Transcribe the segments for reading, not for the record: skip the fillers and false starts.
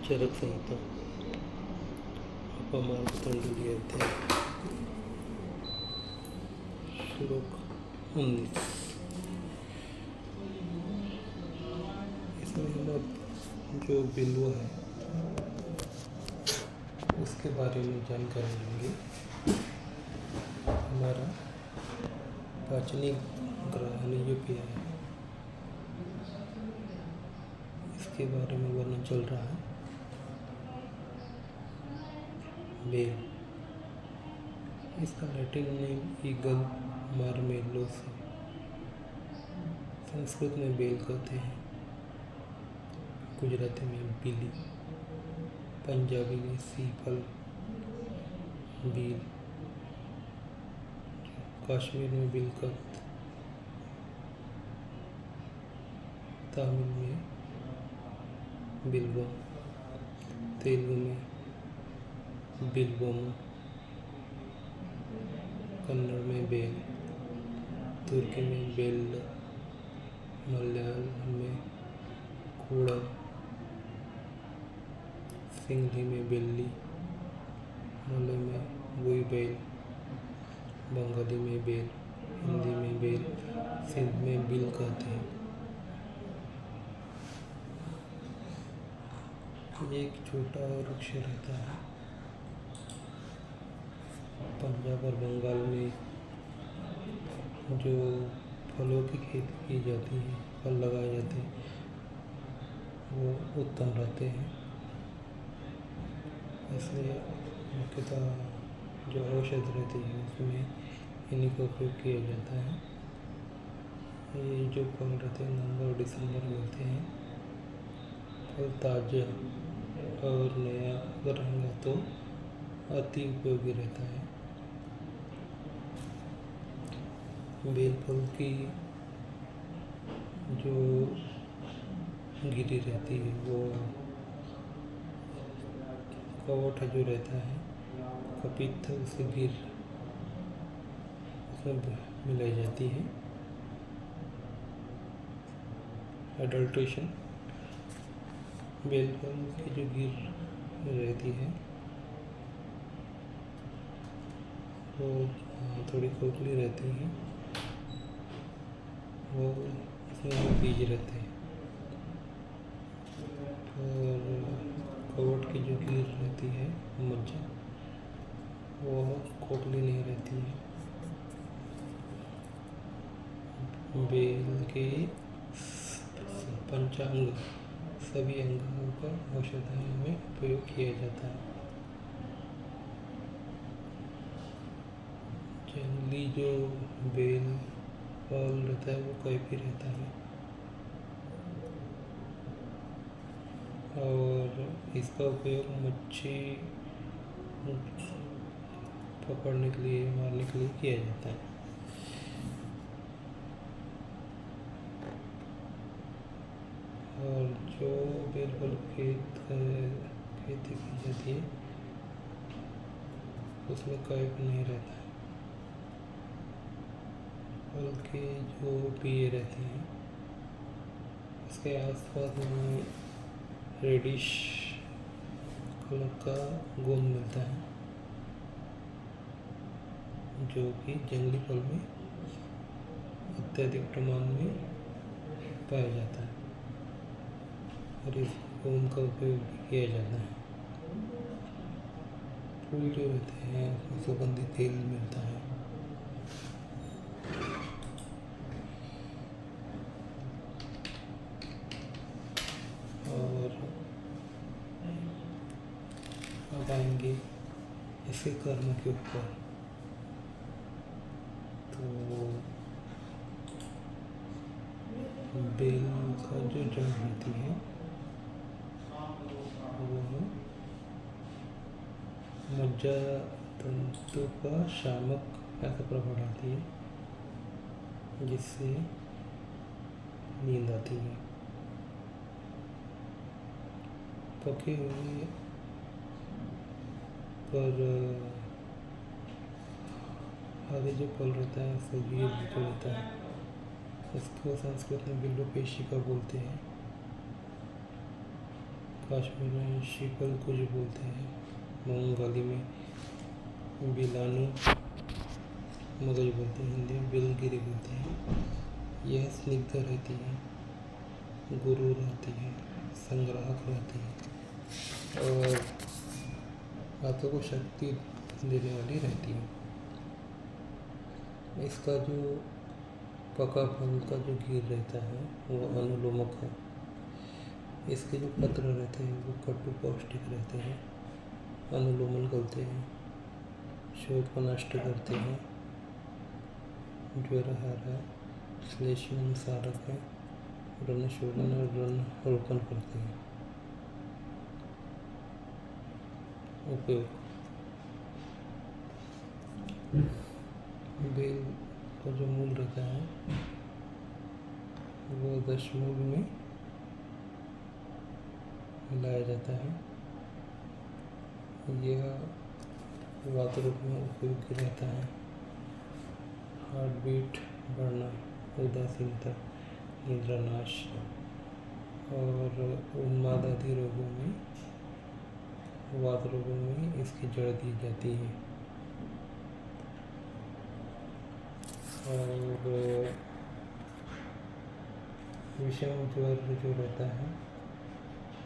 चरक संहिता अपमार्ग अध्याय श्लोक 19। इसमें हम अब जो बिल्व है उसके बारे में जानकारी लेंगे। हमारा पाचनिक ग्रह जो पिया है इसके बारे में वर्णन चल रहा है। बेल, इसका लैटिन नेम ईगल मार्मेलोस है। संस्कृत में बेल कहते हैं, गुजराती में बिली, पंजाबी में सीफल, बील, कश्मीर में बिलकत, तमिल में बिल्वम, तेलुगु में बिल्वम, कन्नड़ में बेल, तुर्की में बेल, मलयालम में कूड़ा, सिंहली में बेल्ली, मलय में वुई बेल, बंगाली में बेल, हिंदी में बेल, सिंध में बिल कहते हैं। एक छोटा वृक्ष रहता है। पंजाब और बंगाल में जो फलों की खेती की जाती है, फल लगाए जाते हैं, वो उत्तम रहते हैं। इसलिए मुख्यतः जो औषध रहती है उसमें इन्हीं का उपयोग किया जाता है। ये जो फल रहते हैं नवंबर और दिसंबर में मिलते हैं। फल ताज़ा और नया अगर रहेगा तो अति उपयोगी रहता है। बेल फल की जो गिरी रहती है वो कवट जो रहता है कपित्थ उसे गिर उसमें मिलाई जाती है। एडल्ट्रेशन, बेल फल की जो गिर रहती है वो थोड़ी खोखली रहती है, वो उसमें बीज रहते हैं। और कवट की जो गिर रहती है मज्जा वो खोखली नहीं रहती है। बेल के पंचांग सभी अंगों का औषधि में प्रयोग किया जाता है। जनरली जो बेल फल रहता है वो कैफी रहता है और इसका उपयोग मच्छी पकड़ने के लिए, मारने के लिए किया जाता है। और जो बेल फल खेती की जाती है उसमें कैफ नहीं रहता है। फल के जो बीज रहते हैं उसके आसपास में रेडिश कलर का गोंद मिलता है जो कि जंगली फल में अत्यधिक प्रमाण में पाया जाता है और इस गोंद का उपयोग भी किया जाता है। फूल जो रहते हैं उसमें सुगंधित तेल मिलता है। और अब आएंगे इसके कर्म के ऊपर। तो बेल का जो जड़ रहती है वो मज्जा तंतु का शामक ऐसा प्रभाव डालती है जिससे नींद आती है। पके हुए पर आगे जो फल रहता है सजीव जो रहता है उसको संस्कृत में बिल्व पेशिका बोलते हैं। कश्मीर में शीपल कुछ बोलते हैं, बंगाली में बिलानू, मगज बोलते हैं, हिंदी में बिलगिरी बोलते हैं। यह स्निग्ध रहती है, गुरु रहती है, संग्राहक रहती है और हाथों को शक्ति देने वाली रहती है। इसका जो पका फल का जो गिर रहता है वो अनुलोमक है। इसके जो पत्र रहते हैं वो कटु पौष्टिक रहते हैं, अनुलोमन करते हैं, शोथ को नष्ट करते हैं, ज्वरहार है, श्लेष्म सारक है, व्रणशोधन और व्रण रोपण करते हैं। उपयोग: बेल का जो मूल रहता है वो दशमूल में मिलाया जाता है। यह वात रूप में उपयोगी रहता है। हार्ट बीट बढ़ना, उदासीनता, निद्रानाश और उन्माद आदि रोगों में, वात रोगों में इसकी जड़ दी जाती है। और विषम ज्वर जो रहता है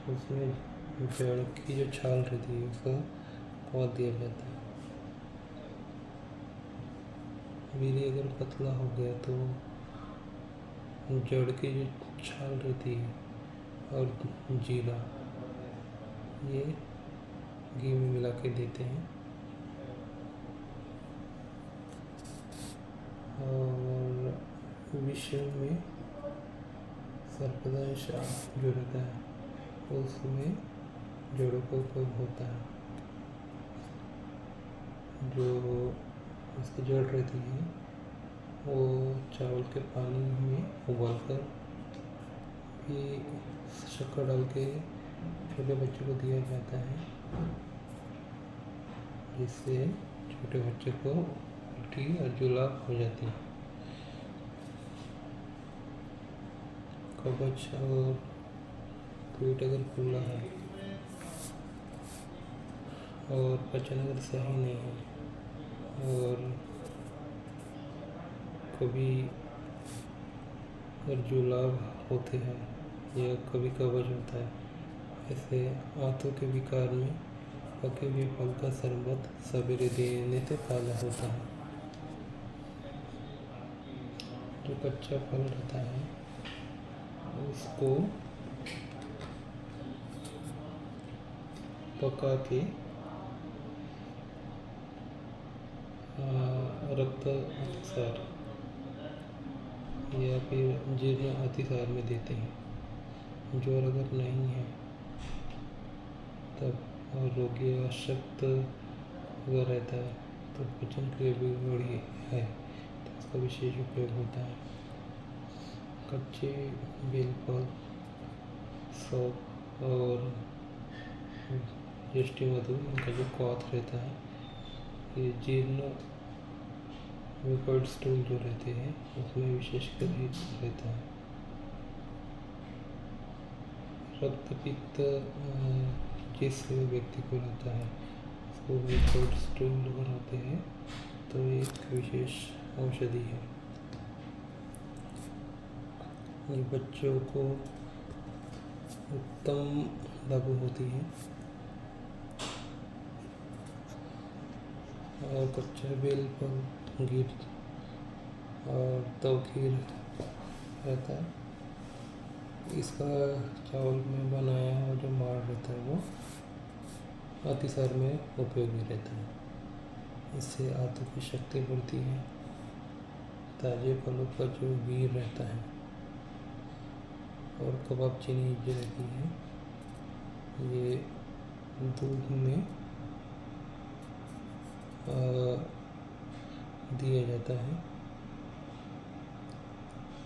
उसमें जड़ की जो छाल रहती है उसका पौध दिया जाता है। वीर्य अगर पतला हो गया तो जड़ की जो छाल रहती है और जीरा ये घी में मिला के देते हैं। और विषय में सर्पदंश जो रहता है उसमें जड़ों का उपयोग होता है। जो इसकी जड़ रहती है वो चावल के पानी में उबालकर भी शक्कर डाल के छोटे बच्चों को दिया जाता है, जिससे छोटे बच्चे को उल्टी और जुलाब हो जाती है। कब्ज और पेट अगर फूला है और पाचन अगर सही नहीं है और कभी अगर जुलाब होते हैं या कभी कब्ज होता है, ऐसे आंतों के विकार में पके हुए फल का शरबत सवेरे देने से फायदा होता है। जो कच्चा फल रहता है उसको पका के रक्त अतिसार या फिर जीर्ण अतिसार में देते हैं। ज्वर अगर नहीं है तब और रोगी अशक्त अगर रहता है तो पाचन क्रिया बिगड़ी है तो इसका विशेष उपयोग होता है। कच्चे बेल फल, सौंफ और यष्टि मधु इनका जो क्वाथ रहता है ये जीर्ण म्यूकोइड स्टूल जो रहते हैं उसमें विशेषकर हित रहता है। रक्त पित्त जिस व्यक्ति को रहता है उसको म्यूकोइड स्टूल अगर होते हैं तो एक विशेष औषधि है। ये बच्चों को उत्तम लागू होती है। और कच्चा बेल फल, गिर और तवखीर रहता है, इसका चावल में बनाया हुआ जो माड़ रहता है वो अतिसार में उपयोगी रहता है। इससे आंतों की शक्ति बढ़ती है। ताजे फलों का जो गिर रहता है और कबाब चीनी जो रहती है ये दूध में दिया जाता है।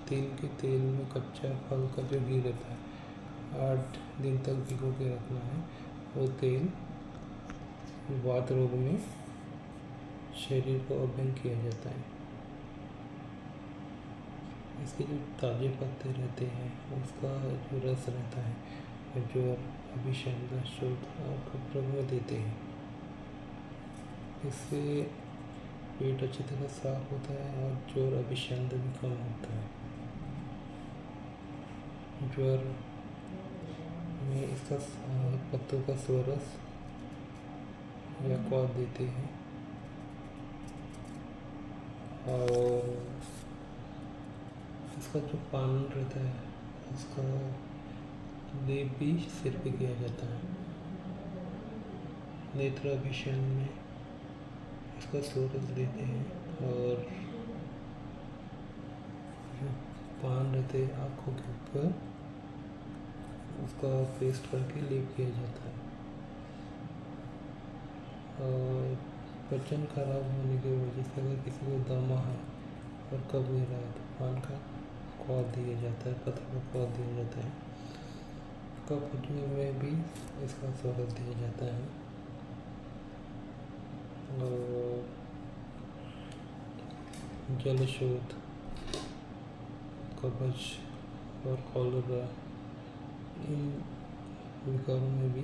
तिल के तेल में कच्चा फल का जो घी रहता है 8 दिन तक भिगो के रखना है। वो तेल वात रोग में शरीर को अभ्यंग किया जाता है। इसके जो ताजे पत्ते रहते हैं उसका जो रस रहता है ज्वर, अभिषेक, शोथ और कब्ज में देते हैं। इससे पेट अच्छी तरह साफ होता है और ज्वर, अभिषेक भी कम होता है। ज्वर में इसका पत्तों का सोरस या क्वाथ देते हैं और इसका जो पान रहता है उसका लेप भी सिर पे किया जाता है। नेत्राभिषेक में इसका सोरस देते हैं और जो पान रहते हैं आँखों के ऊपर उसका पेस्ट करके लेप किया जाता है। और पाचन खराब होने की वजह से अगर किसी को दमा है और कब नहीं रहा है तो पान का क्वाथ दिया जाता है, पत्थर का क्वाथ दिया जाता है। कफ हटने में भी इसका सोरस दिया जाता है। और जल शोथ, कब्ज और कॉलरा इन विकारों में भी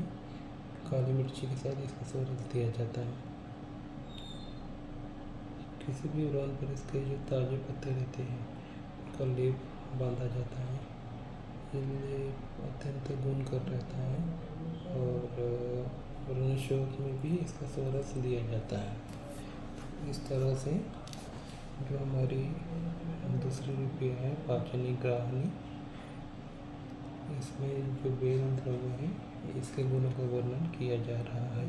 काली मिर्ची के साथ इसका सोरस दिया जाता है। किसी भी व्रण पर इसके जो ताजे पत्ते रहते हैं उनका लेप बांधा जाता है। ये लेप अत्यंत गुणकर रहता है और व्रण शोथ में भी इसका सोरस दिया जाता है। इस तरह से जो हमारी दूसरी रूपीय है पाचनी ग्राहनी, इसमें जो बेल द्रव्य है इसके गुणों का वर्णन किया जा रहा है।